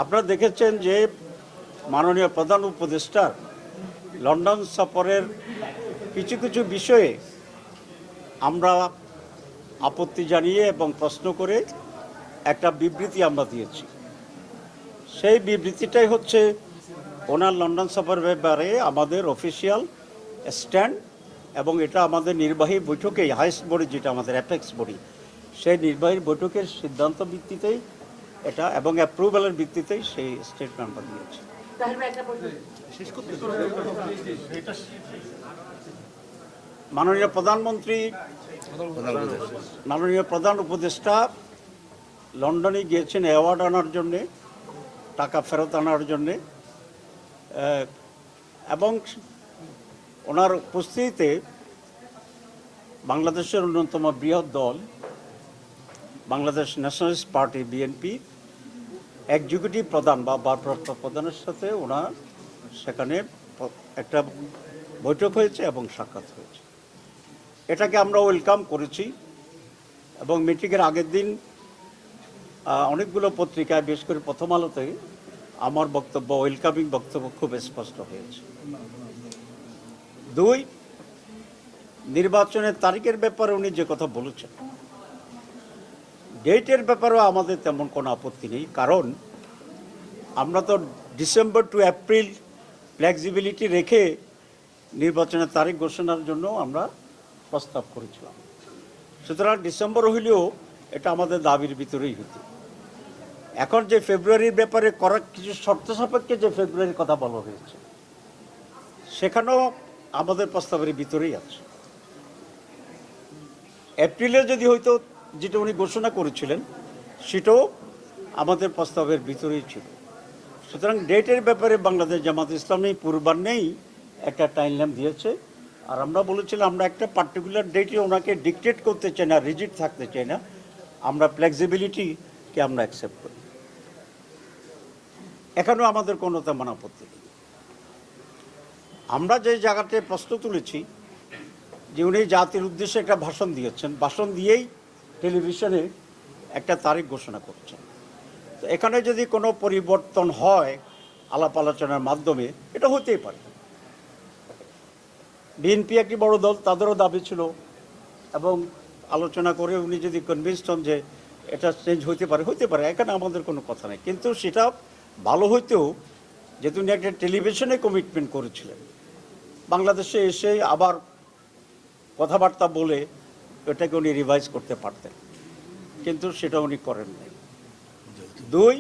আপনারা দেখেছেন যে মাননীয় প্রধান উপদেষ্টার লন্ডন সফরের কিছু কিছু বিষয়ে আমরা আপত্তি জানিয়ে এবং প্রশ্ন করে একটা বিবৃতি আমরা দিয়েছি। সেই বিবৃতিটাই হচ্ছে ওনার লন্ডন সফরের ব্যাপারে আমাদের অফিসিয়াল স্ট্যান্ড, এবং এটা আমাদের নির্বাহী বৈঠকেই, হাইস্ট বডি যেটা আমাদের অ্যাপেক্স বডি, সেই নির্বাহী বৈঠকের সিদ্ধান্ত ভিত্তিতেই এটা এবং অ্যাপ্রুভালের ভিত্তিতেই সেই স্টেটমেন্ট আমরা দিয়েছি। মাননীয় প্রধানমন্ত্রী, মাননীয় প্রধান উপদেষ্টা লন্ডনে গিয়েছেন অ্যাওয়ার্ড আনার জন্যে, টাকা ফেরত আনার জন্যে, এবং ওনার উপস্থিতিতে বাংলাদেশের অন্যতম বৃহৎ দল Bangladesh nationalist party BNP executive প্রধান বা ভারপ্রাপ্ত প্রধানের সাথে ওনার সেখানে একটা বৈঠক হয়েছে এবং সাক্ষাৎ হয়েছে। এটাকে আমরা ওয়েলকাম করেছি এবং মিটিংয়ের আগের দিন অনেকগুলো পত্রিকায়, বিশেষ করে প্রথম আলোতে আমার বক্তব্য, ওয়েলকামিং বক্তব্য খুব স্পষ্ট হয়েছে। 2, নির্বাচনের তারিখের ব্যাপারে উনি যে কথা বলেছেন, ডেটের ব্যাপারেও আমাদের তেমন কোনো আপত্তি নেই, কারণ আমরা তো ডিসেম্বর টু এপ্রিল ফ্লেক্সিবিলিটি রেখে নির্বাচনের তারিখ ঘোষণার জন্য আমরা প্রস্তাব করেছিলাম। সুতরাং ডিসেম্বর হইলেও এটা আমাদের দাবির ভিতরেই হতো। এখন যে ফেব্রুয়ারির ব্যাপারে করার কিছু শর্ত সাপেক্ষে যে ফেব্রুয়ারির কথা বলা হয়েছে, সেখানেও আমাদের প্রস্তাবের ভিতরেই আছে। এপ্রিলে যদি হয়তো যেটা উনি ঘোষণা করেছিলেন সেটাও আমাদের প্রস্তাবের ভিতরেই ছিল। সুতরাং ডেটের ব্যাপারে বাংলাদেশ জামাত ইসলামী পূর্বাহ্নেই একটা টাইমলাইন দিয়েছে, আর আমরা বলেছিলাম আমরা একটা পার্টিকুলার ডেটে ওনাকে ডিকটেট করতে চাই না, রিজিড থাকতে চাই না, আমরা ফ্লেক্সিবিলিটিকে আমরা অ্যাকসেপ্ট করি। এখানেও আমাদের কোনো তেমন আপত্তি নেই। আমরা যে জায়গাতে প্রশ্ন তুলেছি যে উনি জাতির উদ্দেশ্যে একটা ভাষণ দিয়েছেন, ভাষণ দিয়েই টেলিভিশনে একটা তারিখ ঘোষণা করছেন। তো এখানে যদি কোনো পরিবর্তন হয় আলাপ আলোচনার মাধ্যমে, এটা হতেই পারে। বিএনপি একটি বড় দল, তাদেরও দাবি ছিল, এবং আলোচনা করে উনি যদি কনভিন্সড হন যে এটা চেঞ্জ হতে পারে, এখানে আমাদের কোনো কথা নেই। কিন্তু সেটা ভালো হইতেও, যেহেতু উনি একটা টেলিভিশনে কমিটমেন্ট করেছিলেন, বাংলাদেশে এসে আবার কথাবার্তা বলে এটাকে উনি রিভাইজ করতে পারতেন, কিন্তু সেটা উনি করেন নাই। 2,